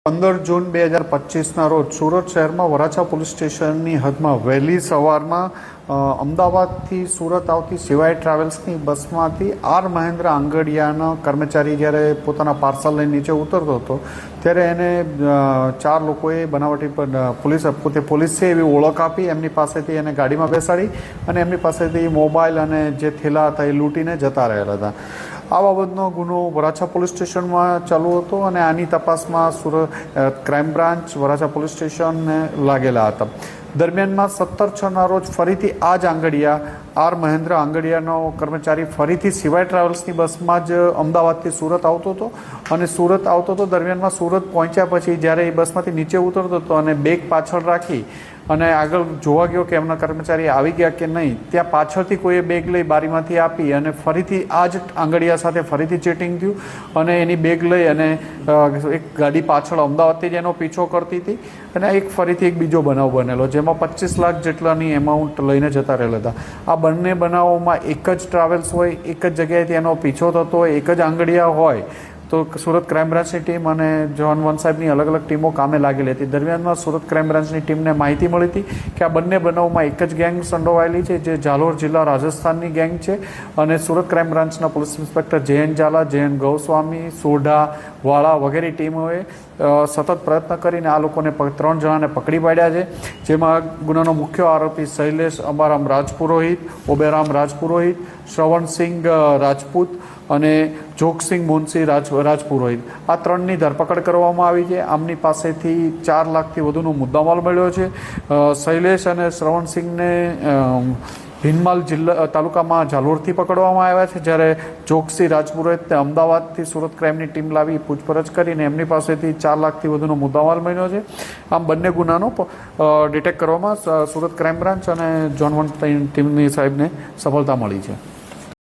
15 જૂન 2025ના રોજ સુરત શહેરમાં વરાછા પોલીસ સ્ટેશનની હદમાં વહેલી સવારમાં અમદાવાદથી સુરત આવતી સિવાય ટ્રાવેલ્સની બસમાંથી આર મહેન્દ્ર આંગડિયાનો કર્મચારી જ્યારે પોતાના પાર્સલ લઈને નીચે ઉતરતો હતો ત્યારે એને 4 લોકોએ બનાવટી પોતે પોલીસ છે એવી ઓળખ આપી એમની પાસેથી એને ગાડીમાં બેસાડી અને એમની પાસેથી મોબાઈલ અને જે થેલા હતા એ લૂંટીને જતા રહેલા હતા। આ બાબતનો ગુનો વરાછા પોલીસ સ્ટેશનમાં ચાલુ હતો અને આની તપાસમાં Surat crime branch Varachha police સ્ટેશનને લાગેલા હતા। દરમિયાનમાં 17/6ના રોજ ફરીથી આ જ આંગડિયા આર મહેન્દ્ર આંગડિયાનો કર્મચારી ફરીથી સિવાય ટ્રાવેલ્સની બસમાં જ અમદાવાદથી સુરત આવતો હતો અને સુરત આવતો હતો દરમિયાનમાં સુરત પહોંચ્યા પછી જ્યારે એ બસમાંથી નીચે ઉતરતો હતો અને બેગ પાછળ રાખી અને આગળ જોવા ગયો કે એમના કર્મચારી આવી ગયા કે નહીં, ત્યાં પાછળથી કોઈએ બેગ લઈ બારીમાંથી આપી અને ફરીથી આ જ આંગડિયા સાથે ફરીથી ચેટિંગ થયું અને એની બેગ લઈ અને એક ગાડી પાછળ અમદાવાદથી જ એનો પીછો કરતી હતી અને ફરીથી એક બીજો બનાવ બનેલો જેમાં 25 લાખ જેટલાની એમાઉન્ટ લઈને જતા રહેલા હતા। આ બંને બનાવોમાં એક જ ટ્રાવેલ્સ હોય, એક જ જગ્યાએથી એનો પીછો થતો હોય, એક જ આંગડિયા હોય તો સુરત ક્રાઇમ બ્રાન્ચની ટીમ અને જોન વન સાહેબની અલગ અલગ ટીમો કામે લાગેલી હતી। દરમિયાનમાં સુરત ક્રાઇમ બ્રાન્ચની ટીમને માહિતી મળી હતી કે આ બંને બનાવમાં એક જ ગેંગ સંડોવાયેલી છે જે ઝાલોર જિલ્લા રાજસ્થાનની ગેંગ છે અને સુરત ક્રાઇમ બ્રાન્ચના પોલીસ ઇન્સ્પેક્ટર જયંત ઝાલા, જયંત ગૌસ્વામી, સોઢા, વાળા વગેરે ટીમોએ સતત પ્રયત્ન કરીને આ લોકોને 3 જણાને પકડી પાડ્યા છે, જેમાં ગુનાનો મુખ્ય આરોપી શૈલેષ અંબારામ રાજપુરોહિત, ઓબેરામ રાજપુરોહિત, શ્રવણસિંહ રાજપૂત અને જોગસિંહ મુનસી રાજપુરોહિત આ 3ની ધરપકડ કરવામાં આવી છે। આમની પાસેથી 4 લાખથી વધુનો મુદ્દામાલ મળ્યો છે। શૈલેષ અને શ્રવણસિંહને ભીનમાલ જિલ્લા તાલુકામાં ઝાલોરથી પકડવામાં આવ્યા છે, જ્યારે જોગસિંહ રાજપુરોહિતને અમદાવાદથી સુરત ક્રાઇમની ટીમ લાવી પૂછપરછ કરીને એમની પાસેથી 4 લાખથી વધુનો મુદ્દામાલ મળ્યો છે। આમ બંને ગુનાનો ડિટેક્ટ કરવામાં સુરત ક્રાઇમ બ્રાન્ચ અને જોન વન ટીમની સાહેબને સફળતા મળી છે।